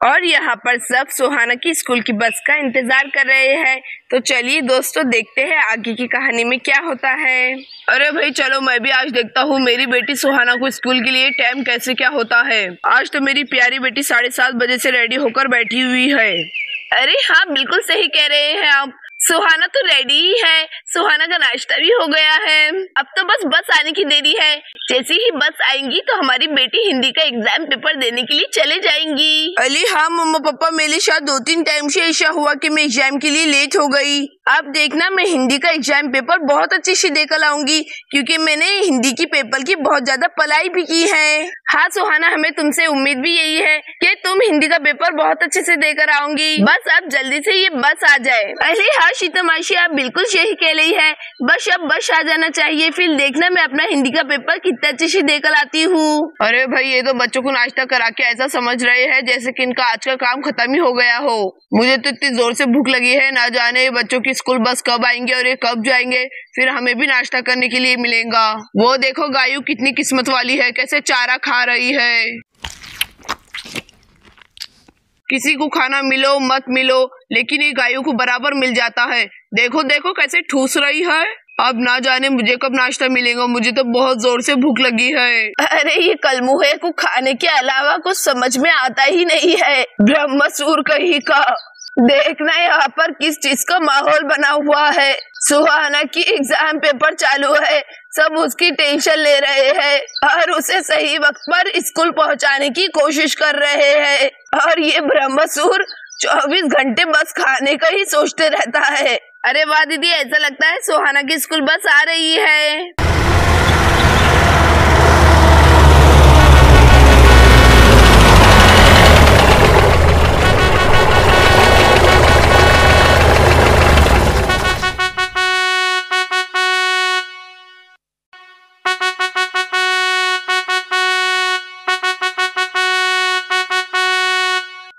और यहाँ पर सब सुहाना की स्कूल की बस का इंतजार कर रहे हैं। तो चलिए दोस्तों, देखते हैं आगे की कहानी में क्या होता है। अरे भाई चलो, मैं भी आज देखता हूँ मेरी बेटी सुहाना को स्कूल के लिए टाइम कैसे क्या होता है। आज तो मेरी प्यारी बेटी 7:30 बजे से रेडी होकर बैठी हुई है। अरे हाँ, बिल्कुल सही कह रहे हैं आप। सुहाना तो रेडी ही है। सुहाना का नाश्ता भी हो गया है। अब तो बस आने की देरी है। जैसे ही बस आएंगी तो हमारी बेटी हिंदी का एग्जाम पेपर देने के लिए चले जाएंगी। अली हाँ मम्मा पापा, मेरे साथ 2-3 टाइम से ऐसा हुआ कि मैं एग्जाम के लिए लेट हो गई। आप देखना, मैं हिंदी का एग्जाम पेपर बहुत अच्छे से देकर आऊंगी, क्योंकि मैंने हिंदी की पेपर की बहुत ज्यादा पढ़ाई भी की है। हाँ सुहाना, हमें तुमसे उम्मीद भी यही है कि तुम हिंदी का पेपर बहुत अच्छे से देकर आओगी। बस अब जल्दी से ये बस आ जाए। अरे हाँ शीतमाशी, आप बिल्कुल सही कह रही है। बस अब बस आ जाना चाहिए, फिर देखना मैं अपना हिंदी का पेपर कितना अच्छे से देकर आती हूँ। अरे भाई, ये तो बच्चों को नाश्ता करा के ऐसा समझ रहे हैं जैसे कि इनका आज का काम खत्म ही हो गया हो। मुझे तो इतनी जोर से भूख लगी है, ना जाने बच्चों की स्कूल बस कब आएंगे और ये कब जाएंगे, फिर हमें भी नाश्ता करने के लिए मिलेगा। वो देखो गायू कितनी किस्मत वाली है, कैसे चारा खा रही है। किसी को खाना मिलो मत मिलो, लेकिन ये गायों को बराबर मिल जाता है। देखो देखो कैसे ठूस रही है। अब ना जाने मुझे कब नाश्ता मिलेगा, मुझे तो बहुत जोर से भूख लगी है। अरे ये कलमुहे को खाने के अलावा कुछ समझ में आता ही नहीं है। ब्रह्मसूर कहीं का। देखना यहाँ पर किस चीज का माहौल बना हुआ है। सुहाना की एग्जाम पेपर चालू है, सब उसकी टेंशन ले रहे हैं और उसे सही वक्त पर स्कूल पहुंचाने की कोशिश कर रहे हैं। और ये ब्रह्मसूर 24 घंटे बस खाने का ही सोचते रहता है। अरे वाह दीदी, ऐसा लगता है सुहाना की स्कूल बस आ रही है।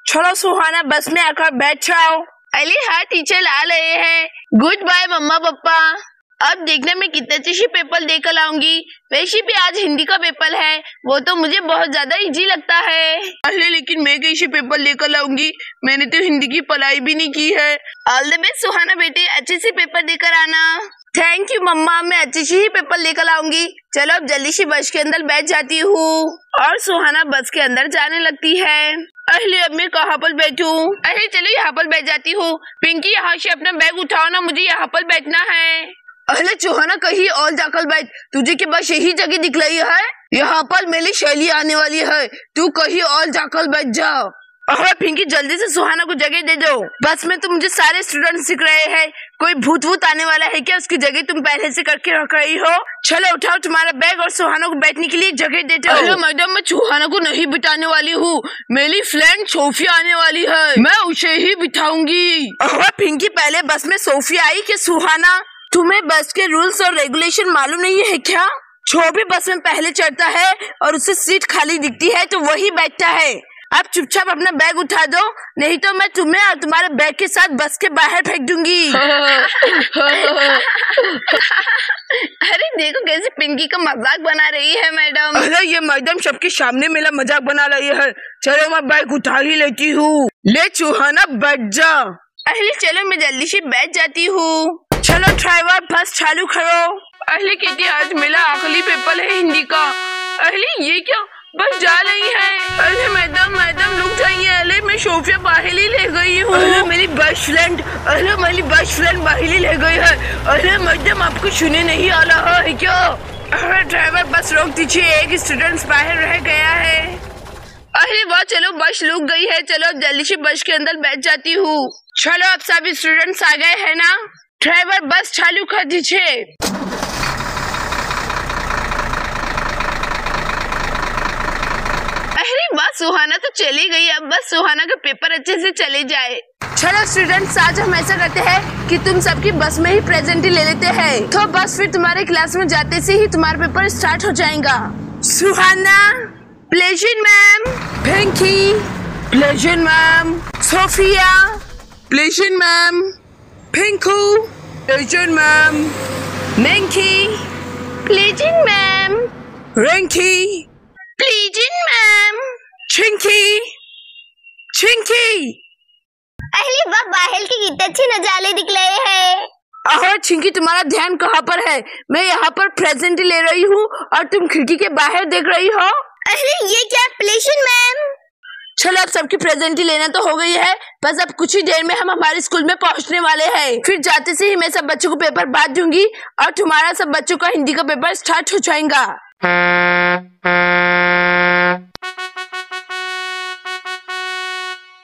चलो सुहाना, बस में आकर बैठ जाओ। अली हाँ टीचर ला रहे हैं। गुड बाय मम्मा पापा। अब देखना मैं कितने अच्छे से पेपर देकर लाऊंगी। वैसे भी आज हिंदी का पेपर है, वो तो मुझे बहुत ज्यादा इजी लगता है। अरे लेकिन मैं कैसे पेपर लेकर लाऊंगी, मैंने तो हिंदी की पढ़ाई भी नहीं की है। ऑल द बेस्ट सुहाना बेटे, अच्छे से पेपर देकर आना। थैंक यू मम्मा, मैं अच्छे से ही पेपर लेकर आऊंगी। चलो अब जल्दी से बस के अंदर बैठ जाती हूँ। और सुहाना बस के अंदर जाने लगती है। अरे अब मैं कहाँ पर बैठूं? अरे चलो यहाँ पर बैठ जाती हूँ। पिंकी यहाँ से अपना बैग उठाओ ना, मुझे यहाँ पर बैठना है। अरे सुहाना, कहीं और जाकर बैठ, तुझे के बस यही जगह दिख रही है। यहाँ पर मेरी शैली आने वाली है, तू कहीं और जाकर बैठ जाओ। अरे पिंकी जल्दी से सुहाना को जगह दे दो। बस में तो मुझे सारे स्टूडेंट सीख रहे हैं। कोई भूत वूत आने वाला है क्या? उसकी जगह तुम पहले से करके रख रही हो। चलो उठाओ तुम्हारा बैग और सुहाना को बैठने के लिए जगह देते हो। अरे मैडम, मैं सुहाना को नहीं बिठाने वाली हूँ, मेरी फ्रेंड सोफिया आने वाली है, मैं उसे ही बिठाऊंगी। अरे पिंकी, पहले बस में सोफिया आई कि सुहाना? तुम्हें बस के रूल्स और रेगुलेशन मालूम नहीं है क्या? जो भी बस में पहले चढ़ता है और उसे सीट खाली दिखती है तो वही बैठता है। आप चुपचाप अपना बैग उठा दो, नहीं तो मैं तुम्हें और तुम्हारे बैग के साथ बस के बाहर फेंक दूंगी। अरे देखो कैसे पिंकी का मजाक बना रही है मैडम। अरे ये मैडम सबके सामने मेरा मजाक बना रही है। चलो मैं बैग उठा ही लेती हूँ। ले सुहाना बैठ जा। अरे चलो मैं जल्दी से बैठ जाती हूँ। चलो ड्राइवर बस चालू करो। अरे कहती आज मेरा आखिरी पेपर है हिंदी का। अरे ये क्या, बस जा रही है। अरे मैडम रुक जाइए। अरे मैं सोफिया बाहर ही ले गई हूँ। अरे मेरी बेस्ट फ्रेंड बाहर ही ले गई है। अरे मैडम आपको सुने नहीं आ रहा है क्या? अरे ड्राइवर बस रोक दीजिए, एक स्टूडेंट बाहर रह गया है। अरे वाह, चलो बस रुक गई है। चलो जल्दी से बस के अंदर बैठ जाती हूँ। चलो अब सभी स्टूडेंट्स आ गए हैं ना? ड्राइवर बस चालू कर दीजिए। बस सुहाना तो चली गई, अब बस सुहाना का पेपर अच्छे से चले जाए। चलो स्टूडेंट्स, आज हम ऐसा करते हैं कि तुम सबकी बस में ही प्रेजेंट ले लेते हैं, तो बस फिर तुम्हारे क्लास में जाते से ही तुम्हारा पेपर स्टार्ट हो जाएगा। Suhana, present ma'am. Pinki, present ma'am. Sophia, present ma'am. Pinku, present ma'am. Manki, present ma'am. Rinki, present ma'am. Chinki, Chinki. अरे वाह, बाहर के कितने अच्छे नजारे दिख रहे हैं। अहो चिंकी, तुम्हारा ध्यान कहाँ पर है? मैं यहाँ पर प्रेजेंट ले रही हूँ और तुम खिड़की के बाहर देख रही हो। अरे ये क्या प्लेशन मैम। चलो अब सबकी प्रेजेंट लेना तो हो गई है, बस अब कुछ ही देर में हम हमारे स्कूल में पहुँचने वाले हैं। फिर जाते से ही मैं सब बच्चों को पेपर बांट दूंगी और तुम्हारा सब बच्चों का हिंदी का पेपर स्टार्ट हो जाएगा।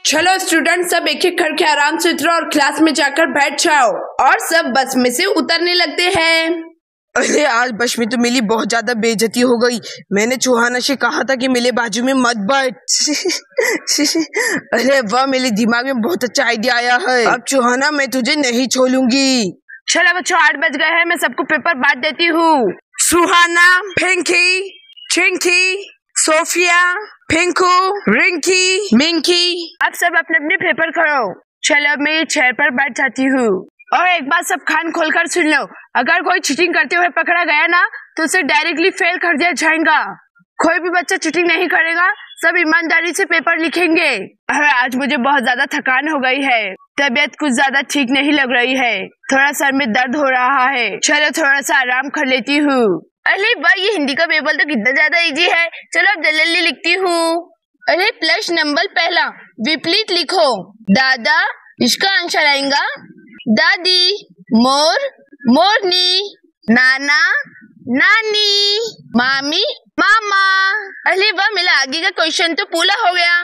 चलो स्टूडेंट, सब एक एक करके आराम से उतरो और क्लास में जाकर बैठ जाओ और सब बस में से उतरने लगते हैं। अरे आज बस में तो मेरी बहुत ज्यादा बेइज्जती हो गई। मैंने चौहाना से कहा था कि मेरे बाजू में मत बैठ। अरे वाह, मेरे दिमाग में बहुत अच्छा आइडिया आया है। अब चौहाना, मैं तुझे नहीं छोड़ूंगी। चलो बच्चों, 8 बज गए हैं, मैं सबको पेपर बांट देती हूँ। सुहाना, पिंकी, चिंकी, सोफिया, पिंकू, रिंकी, मिंकी, अब सब अपने अपने पेपर करो। चलो अब मैं चेयर पर बैठ जाती हूँ और एक बात सब कान खोलकर सुन लो, अगर कोई चीटिंग करते हुए पकड़ा गया ना तो उसे डायरेक्टली फेल कर दिया जाएगा। कोई भी बच्चा चीटिंग नहीं करेगा, सब ईमानदारी से पेपर लिखेंगे। आज मुझे बहुत ज्यादा थकान हो गई है, तबीयत कुछ ज्यादा ठीक नहीं लग रही है, थोड़ा सर में दर्द हो रहा है। चलो थोड़ा सा आराम कर लेती हूँ। अरे भाई, ये हिंदी का पेपर तो कितना ज्यादा इजी है। चलो अब जल्दी लिखती हूँ। अरे प्रश्न नंबर पहला, विपरीत लिखो। दादा, इसका आंसर आएगा दादी, मोर, मोरनी, नाना, नानी, मामी, मामा। अरे वाह, मेरा आगे का क्वेश्चन तो पूरा हो गया।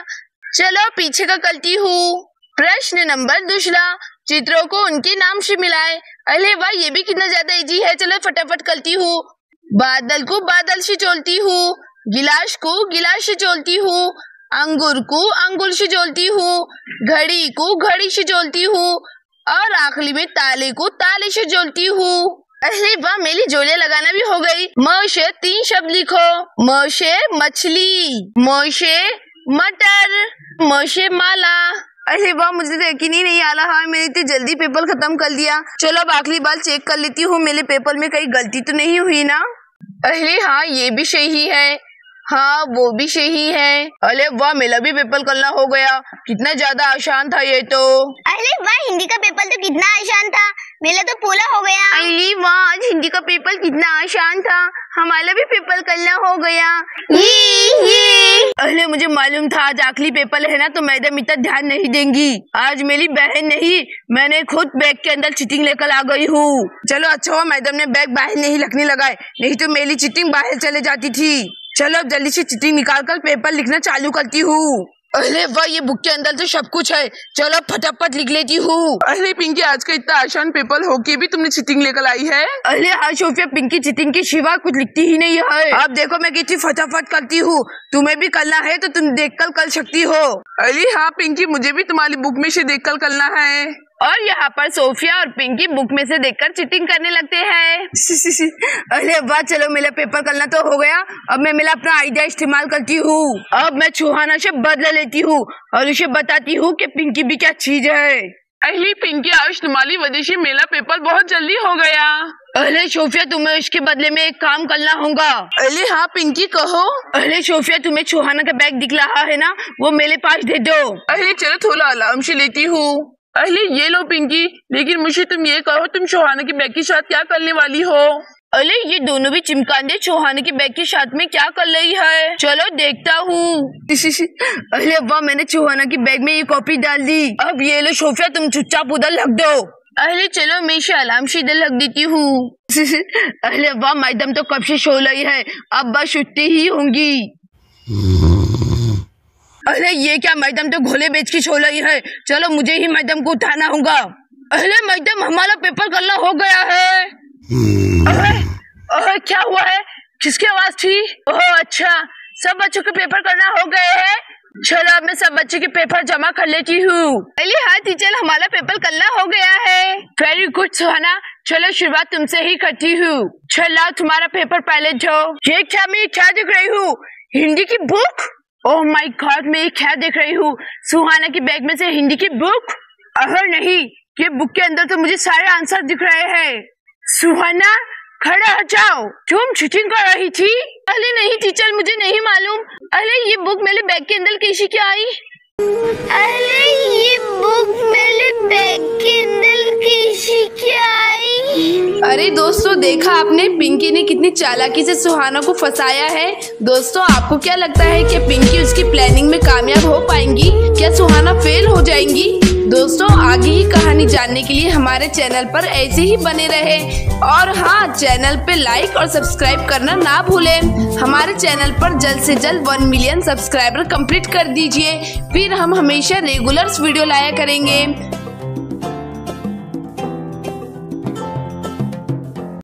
चलो पीछे का करती हूँ। प्रश्न नंबर दूसरा, चित्रों को उनके नाम से मिलाए। अरे वाह, ये भी कितना ज्यादा इजी है। चलो फटाफट करती हूँ। बादल को बादल से जोड़ती हूँ, गिलास को गिलास से जोड़ती हूँ, अंगूर को अंगूर से जोड़ती हूँ, घड़ी को घड़ी से जोड़ती हूँ और आखिरी में ताले को ताले से जोड़ती हूँ। अरे वाह, मेरी जोड़े लगाना भी हो गई। म से 3 शब्द लिखो। म से मछली, म से मटर, म से माला। अरे वाह, मुझे तो यकीन ही नहीं आ रहा, मैंने इतनी जल्दी पेपर खत्म कर दिया। चलो अब आखिरी बार चेक कर लेती हूँ, मेरे पेपर में कहीं गलती तो नहीं हुई ना। अरे हाँ, ये भी सही है, हाँ वो भी सही है। अरे वाह, मेरा भी पेपर करना हो गया। कितना ज्यादा आसान था ये तो। अरे वाह, हिंदी का पेपर तो कितना आसान था, मेरा तो पूरा हो गया। अरे वाह, आज हिंदी का पेपर कितना आसान था, हमारा भी पेपर करना हो गया। अरे मुझे मालूम था आज आखिरी पेपर है ना, तो मैडम इतना ध्यान नहीं देंगी। आज मेरी बहन नहीं, मैंने खुद बैग के अंदर चीटिंग लेकर आ गई हूँ। चलो अच्छा हुआ मैडम ने बैग बाहर नहीं रखने लगाए, नहीं तो मेरी चीटिंग बाहर चले जाती थी। चलो अब जल्दी से चीटिंग निकाल कर पेपर लिखना चालू करती हूँ। अरे वाह, ये बुक के अंदर तो सब कुछ है, चलो फटाफट लिख लेती हूँ। अरे पिंकी, आज का इतना आसान पेपर होके भी तुमने चीटिंग लेकर आई है। अरे हाँ सोफिया, पिंकी चीटिंग के सिवा कुछ लिखती ही नहीं है। अब देखो मैं कितनी फटाफट करती हूँ, तुम्हें भी करना है तो तुम देखकर कर सकती हो। अरे हाँ पिंकी, मुझे भी तुम्हारी बुक में से देखकर करना है। और यहाँ पर सोफिया और पिंकी बुक में से देखकर चीटिंग करने लगते हैं। अरे वाह, चलो मेरा पेपर करना तो हो गया। अब मैं मेरा अपना आइडिया इस्तेमाल करती हूँ। अब मैं चौहाना से बदला लेती हूँ और उसे बताती हूँ कि पिंकी भी क्या चीज है। अरे पिंकी, आज तुम्हारी वजह से मेरा पेपर बहुत जल्दी हो गया। अरे सोफिया, तुम्हें इसके बदले में एक काम करना होगा। अरे हाँ पिंकी, कहो। अरे सोफिया, तुम्हें चौहाना का बैग दिख रहा है ना, वो मेरे पास दे दो। अरे चलो थोड़ा आराम से लेती हूँ। अरे ये लो पिंकी, लेकिन मुझे तुम ये कहो, तुम चौहाना के बैग के साथ क्या करने वाली हो? अरे ये दोनों भी चिमकांडे चौहाना के बैग के साथ में क्या कर रही है? चलो देखता हूँ। अरे वाह, मैंने चौहाना के बैग में ये कॉपी डाल दी। अब ये लो सोफिया, तुम चुपचाप उधर लग दो। अरे चलो मैं इसे आराम से इधर लग देती हूँ। अरे वाह, मैडम तो कब से सो रही है, अब बस उठती ही होंगी। अरे ये क्या, मैडम तो घोले बेच के सो रही है। चलो मुझे ही मैडम को उठाना होगा। अरे मैडम, हमारा पेपर करना हो गया है। अरे क्या हुआ है, किसकी आवाज थी? ओह अच्छा, सब बच्चों के पेपर करना हो गए हैं। चलो अब मैं सब बच्चों के पेपर जमा कर लेती हूँ। अरे हाँ टीचर, हमारा पेपर करना हो गया है। वेरी गुड सुहाना, चलो शुरुआत तुमसे ही करती हूँ। चलो तुम्हारा पेपर पहले दो। ये क्या, मैं क्या देख रही हूँ? हिंदी की बुक? ओह माय गॉड, मैं क्या देख रही हूँ? सुहाना के बैग में से हिंदी की बुक? अगर नहीं, ये बुक के अंदर तो मुझे सारे आंसर दिख रहे हैं। सुहाना, खड़ा हो जाओ, तुम चीटिंग कर रही थी? अरे नहीं टीचर, मुझे नहीं मालूम। अरे ये बुक मेरे बैग के अंदर कैसे क्या आई? अरे अरे दोस्तों, देखा आपने पिंकी ने कितनी चालाकी से सुहाना को फंसाया है। दोस्तों, आपको क्या लगता है कि पिंकी उसकी प्लानिंग में कामयाब हो पाएंगी? क्या सुहाना फेल हो जाएंगी? दोस्तों, आगे की कहानी जानने के लिए हमारे चैनल पर ऐसे ही बने रहे और हाँ, चैनल पे लाइक और सब्सक्राइब करना ना भूलें। हमारे चैनल पर जल्द से जल्द 1 मिलियन सब्सक्राइबर कंप्लीट कर दीजिए, फिर हम हमेशा रेगुलर वीडियो लाया करेंगे।